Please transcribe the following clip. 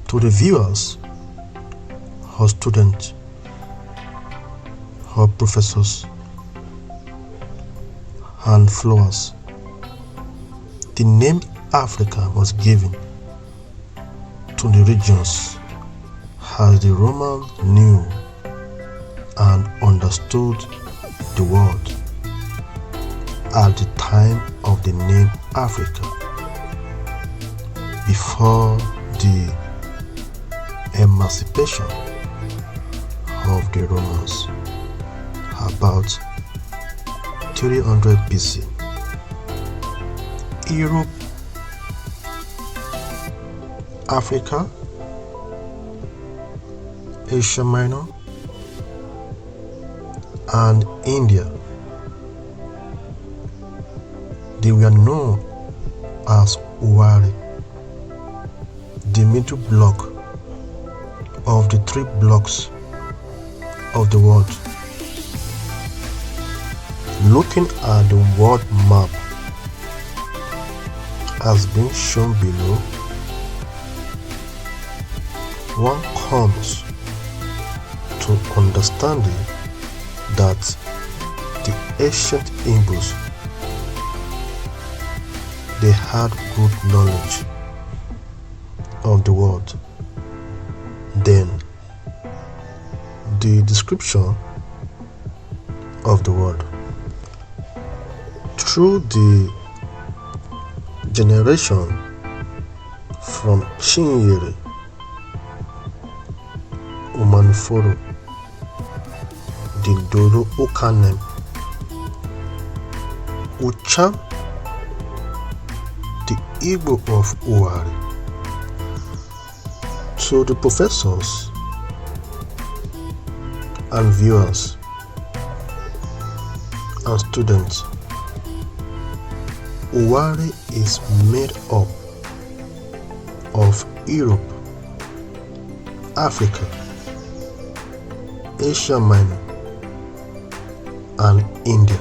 To the viewers, or students, or professors and followers, the name Africa was given to the regions as the Romans knew and understood the world at the time of the name Africa, before the emancipation of the Romans about 300 BC. Europe, Africa, Asia Minor, and India, they were known as Ouwarre, the middle block of the three blocks of the world. Looking at the world map as being shown below, one comes to understanding that the ancient Igbos, they had good knowledge of the world. Then the description of the world through the generation from ChineduemekacyrilAnuforo, the Doro Okanem, Ucha, the Igbo of Ouwarre, to the professors and viewers and students. Ouwarre is made up of Europe, Africa, Asia Minor, and India.